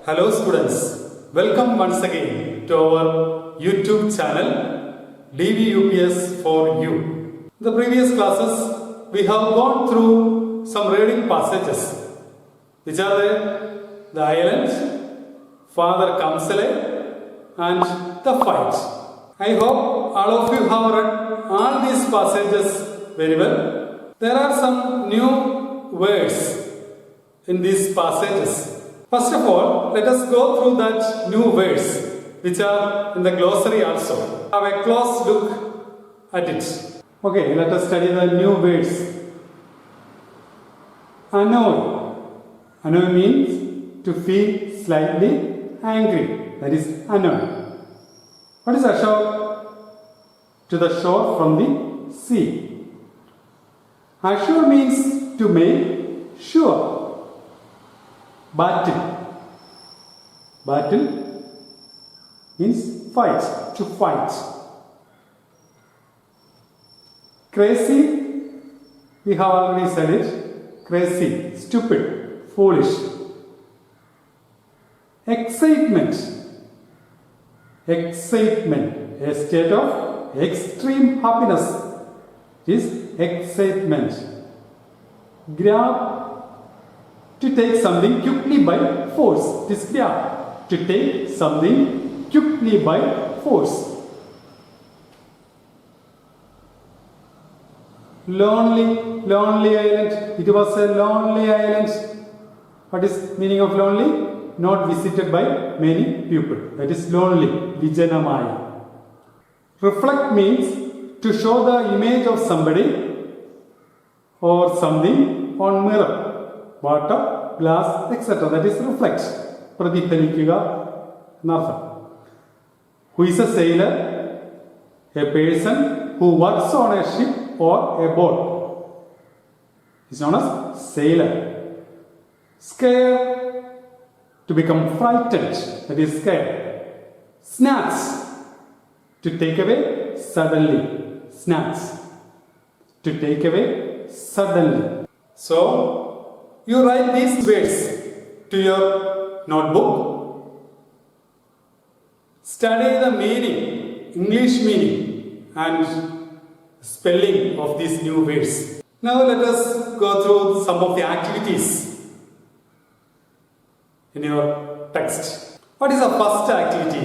Hello students, welcome once again to our YouTube channel DVUPS for you. In the previous classes, we have gone through some reading passages which are the island, Father Kamsale and the fight. I hope all of you have read all these passages very well. There are some new words in these passages. First of all, let us go through that new words which are in the glossary also. Have a close look at it. Okay, let us study the new words. Annoy. Annoy means to feel slightly angry. That is annoy. What is ashore? To the shore from the sea. Ashore means to make sure. Battle. Battle means fight, to fight. Crazy, we have already said it. Crazy, stupid, foolish. Excitement. Excitement, a state of extreme happiness is excitement. Grab, to take something quickly by force. It is grab. To take something quickly by force. Lonely, lonely island. It was a lonely island. What is meaning of lonely? Not visited by many people. That is lonely. Vijanamaya. Reflect means to show the image of somebody or something on mirror. Water, glass, etc. That is reflect. Pradiphanikkuka എന്നർത്ഥം. Who is a sailor? A person who works on a ship or a boat is known as sailor. Scare, to become frightened. That is scare. Snatch, to take away suddenly. Snatch, to take away suddenly. So, you write these words to your notebook. Study the meaning, English meaning and spelling of these new words. Now let us go through some of the activities in your text. What is the first activity?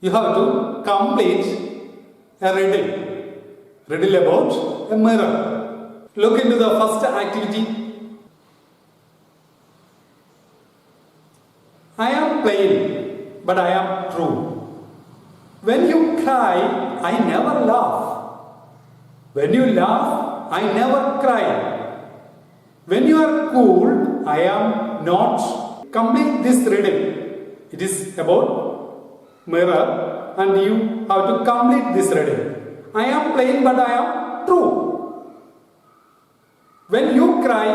You have to complete a riddle. Riddle about a mirror. Look into the first activity. I am plain, but I am true. When you cry, I never laugh. When you laugh, I never cry. When you are cool, I am not. Complete this riddle. It is about mirror and you have to complete this riddle. I am plain, but I am true. When you cry,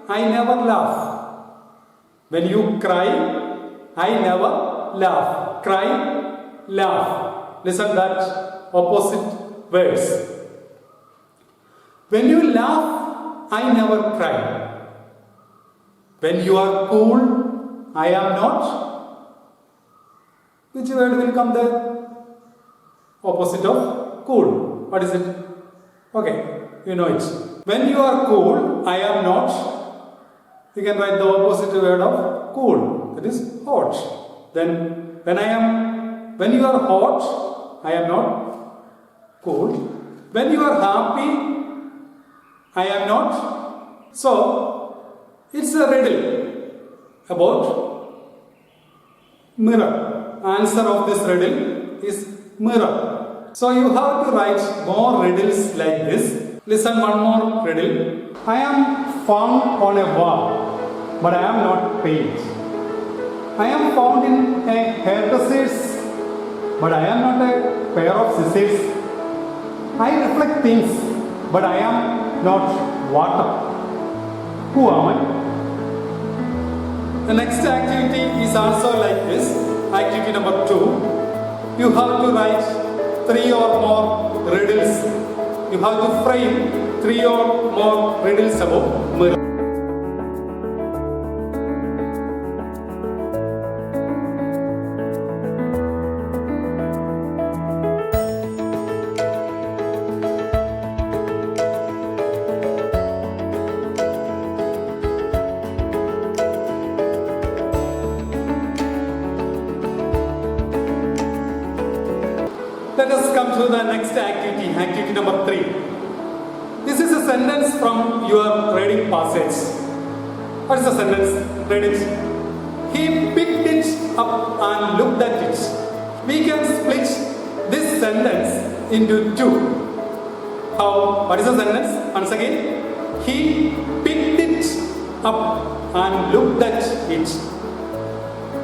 I never laugh. When you cry, I never laugh. Cry, laugh. Listen that opposite words. When you laugh, I never cry. When you are cool, I am not. Which word will come there? Opposite of cool. What is it? Okay, you know it. When you are cool, I am not. You can write the opposite word of cool. That is hot. Then when you are hot, I am not cool. When you are happy, I am not. So, it's a riddle about mirror. Answer of this riddle is mirror. So, you have to write more riddles like this. Listen one more riddle. I am found on a wall, but I am not paid. I am found in a hairdresser's, but I am not a pair of scissors. I reflect things, but I am not water. Who am I? The next activity is also like this. Activity number 2. You have to write 3 or more riddles. You have to frame 3 or more riddles about mirror. to the next activity, activity number 3. This is a sentence from your reading passage. What is the sentence? Read it. He picked it up and looked at it. We can split this sentence into two. How? What is the sentence? Once again. He picked it up and looked at it.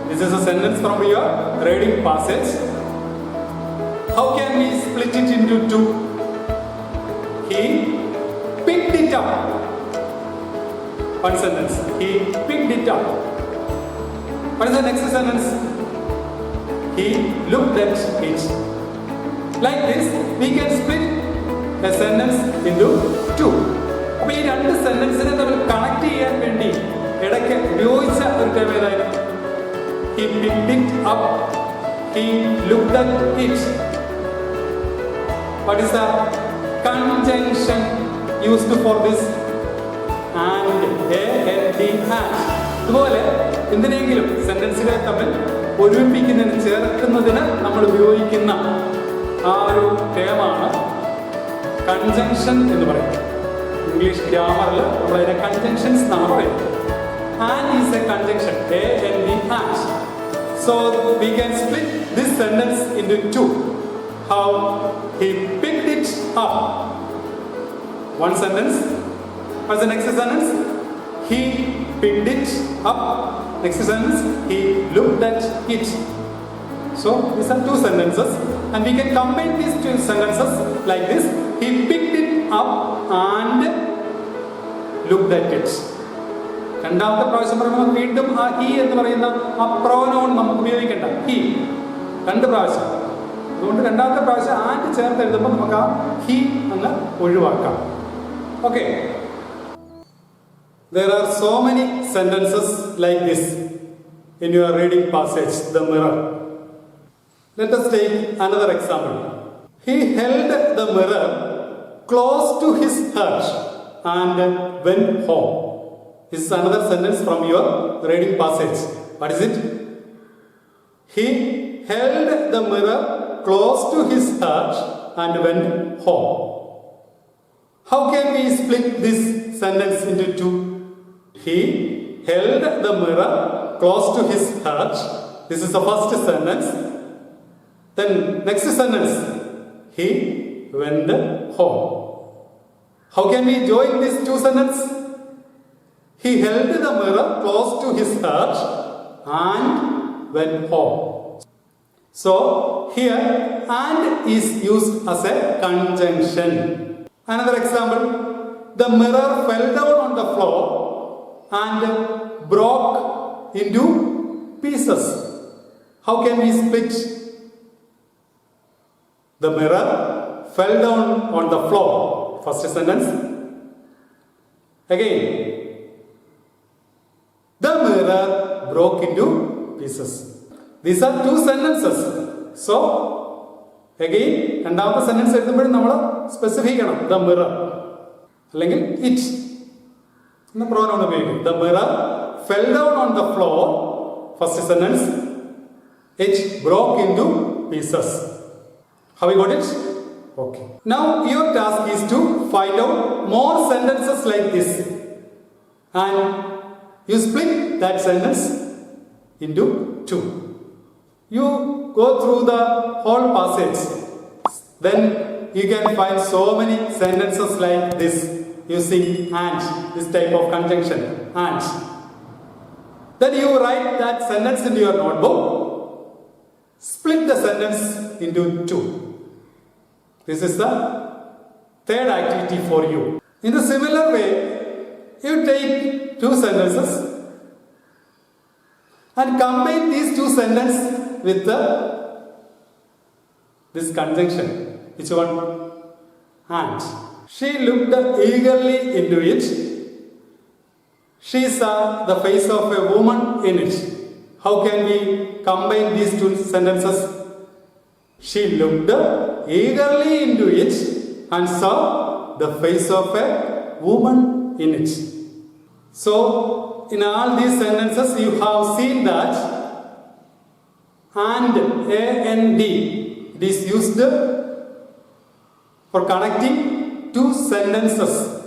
This is a sentence from your reading passage. How can we split it into two? He picked it up. One sentence. He picked it up. What is the next sentence? He looked at it. Like this, we can split a sentence into two. അപ്പോൾ ഈ രണ്ട് സെന്റൻസിനെ തമ്മിൽ connect ചെയ്യാൻ വേണ്ടി ഇടയ്ക്ക് ഉപയോഗിച്ച ഒരു term ഏതായിരുന്നു? He picked it up. He looked at it. What is the conjunction used for this? And, and. ഇതുപോലെ എന്തിനെങ്കിലും സെന്റൻസുകളെ തമ്മിൽ ഒരുമിപ്പിക്കുന്നതിന് ചേർക്കുന്നതിന് നമ്മൾ ഉപയോഗിക്കുന്ന ആ ഒരു ടേമാണ് കൺജങ്ഷൻ എന്ന് പറയുന്നത്. ഇംഗ്ലീഷ് ഗ്രാമറിൽ നമ്മൾ അതിനെ കൺജങ്ഷൻസ് എന്നാണ് പറയുന്നത്. And is a conjunction. And. So we can split this sentence into two. How? He picked it up. One sentence. What's the next sentence? He picked it up. Next sentence. He looked at it. So these are two sentences, and we can combine these two sentences like this. He picked it up and looked at it. രണ്ടാമത്തെ പ്രാവശ്യം പറയുമ്പോൾ വീണ്ടും ആ he എന്ന് പറയുന്ന ആ pronoun നമുക്ക് ഉപയോഗിക്കേണ്ട. ഹി രണ്ട് പ്രാവശ്യം. അതുകൊണ്ട് രണ്ടാമത്തെ പ്രാവശ്യം ആൻഡ് ചേർത്ത് എഴുതുമ്പോൾ നമുക്ക് ആ ഹി എന്ന് ഒഴിവാക്കാം. Okay. There are so many sentences like this in your reading passage, the mirror. Let us take another example. He held the mirror close to his heart and went home. This is another sentence from your reading passage. What is it? He held the mirror close to his heart and went home. How can we split this sentence into two? He held the mirror close to his heart. This is the first sentence. Then next sentence. He went home. How can we join these two sentences? He held the mirror close to his heart and went home. So here and is used as a conjunction. Another example. The mirror fell down on the floor and broke into pieces. How can we split? The mirror fell down on the floor. First sentence. Again. The mirror broke into pieces. These are two sentences. So, again, രണ്ടാമത്തെ sentence എഴുതുമ്പോഴും നമ്മൾ specify ചെയ്യണം. The mirror അല്ലെങ്കിൽ it എന്ന pronoun ഉപയോഗിക്കും. The mirror fell down on the floor. First sentence. It broke into pieces. Have you got it? Okay. Now your task is to find out more sentences like this, and you split that sentence into two. You go through the whole passage. Then you can find so many sentences like this using and, this type of conjunction, and. Then you write that sentence into your notebook. Split the sentence into two. This is the third activity for you. In the similar way, you take two sentences and combine these two sentences with this conjunction. Which one? And. She looked eagerly into it. She saw the face of a woman in it. How can we combine these two sentences? She looked eagerly into it and saw the face of a woman in it. So, in all these sentences, you have seen that and, it is used for connecting two sentences.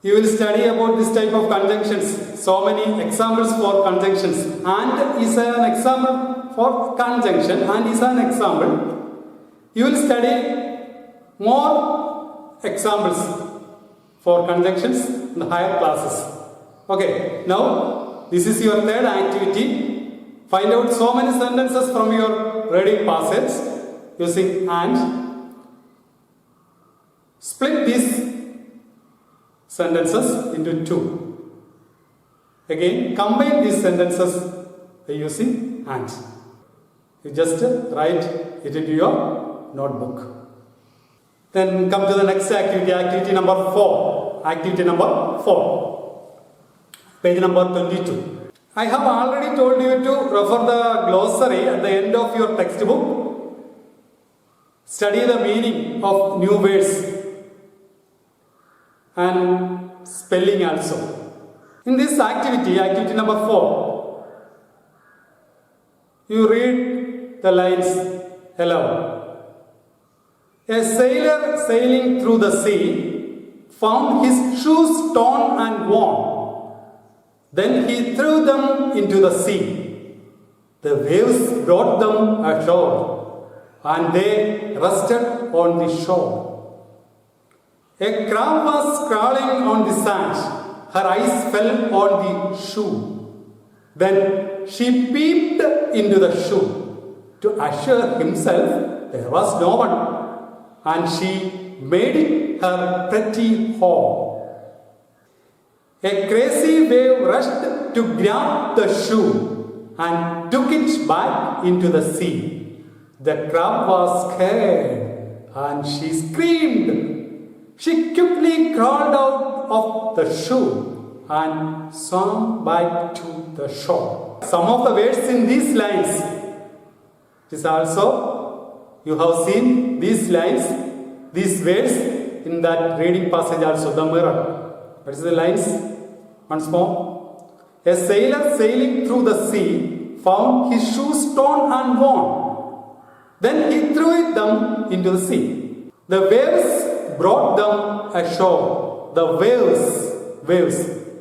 You will study about this type of conjunctions. So many examples for conjunctions. And is an example for conjunction and is an example. You will study more examples for conjunctions in the higher classes. Okay, now this is your third activity. Find out so many sentences from your reading passage using and. Split these sentences into two. Again, combine these sentences by using and. You just write it into your notebook. Then come to the next activity, activity number 4. Activity number 4. Page number 22. I have already told you to refer the glossary at the end of your textbook. Study the meaning of new words and spelling also. In this activity, activity number 4, you read the lines aloud. A sailor sailing through the sea found his shoes torn and worn. Then he threw them into the sea. The waves brought them ashore, and they rested on the shore. A crab was crawling on the sand. Her eyes fell on the shoe. Then she peeped into the shoe. To assure himself there was no one, and she made it her pretty home. A crazy wave rushed to grab the shoe and took it back into the sea. The crab was scared and she screamed. She quickly crawled out of the shoe and swam back to the shore. Some of the words in these lines is also, you have seen these lines, these words in that reading passage also, the mirror. What is the lines? Once more. A sailor sailing through the sea found his shoes torn and worn. Then he threw them into the sea. The waves brought them ashore. The waves,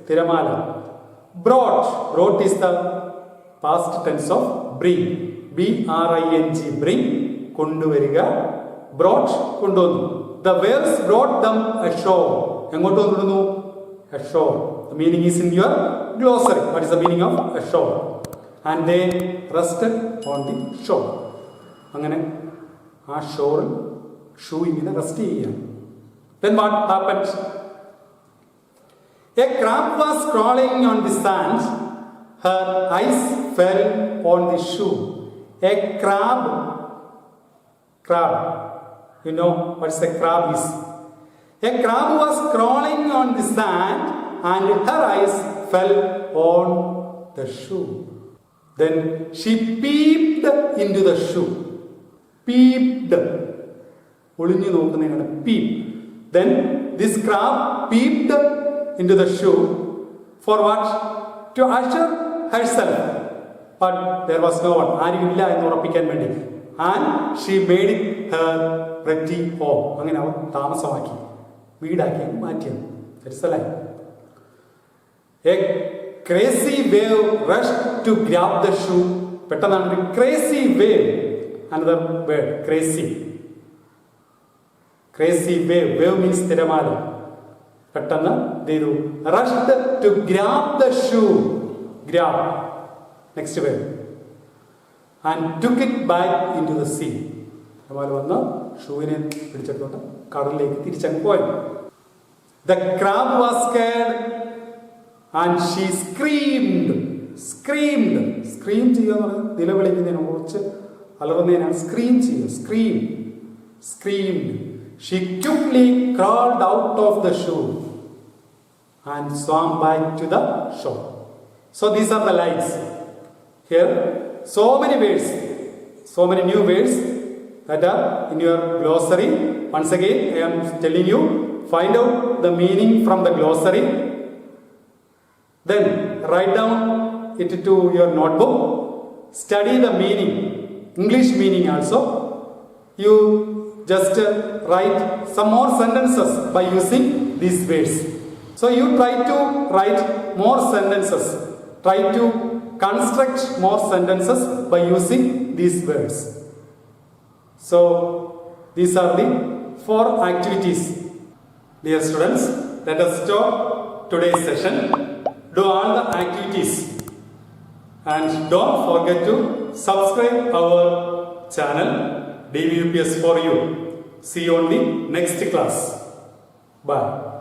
Tiramala. Brought is the past tense of bring. B-R-I-N-G, bring, konduveriga. Brought, kondonu. The waves brought them ashore. Engotu vandunu? Ashore. The meaning is in your glossary. What is the meaning of ashore? And they rested on the shore. Angane, aa shore, shoe ingane rest cheyyam. Then what happened? A crab was crawling on the sand. Her eyes fell on the shoe. A crab. You know what is a crab is? A crab was crawling on the sand and her eyes fell on the shoe. Then she peeped into the shoe. Peeped. Peep. Then this crab peeped into the shoe. For what? To assure herself. But there was no one. And she made it her pretty home. That is the line. A crazy wave rushed to grab the shoe. Crazy wave. Another word, crazy. Crazy wave. Wave means Tiramala. They rushed to grab the shoe. Grab. Next word. And took it back into the sea. The crab was scared and she screamed. Scream. Scream. Screamed. She quickly crawled out of the shoe and swam back to the shore. So these are the lines. Here, so many words, so many new words that are in your glossary. Once again, I am telling you, find out the meaning from the glossary. Then write down it to your notebook. Study the meaning, English meaning also. you just write some more sentences by using these words. So you try to write more sentences. Try to construct more sentences by using these words. So these are the 4 activities. Dear students, let us stop today's session. Do all the activities and don't forget to subscribe our channel DVUPS for you. See you on the next class. Bye.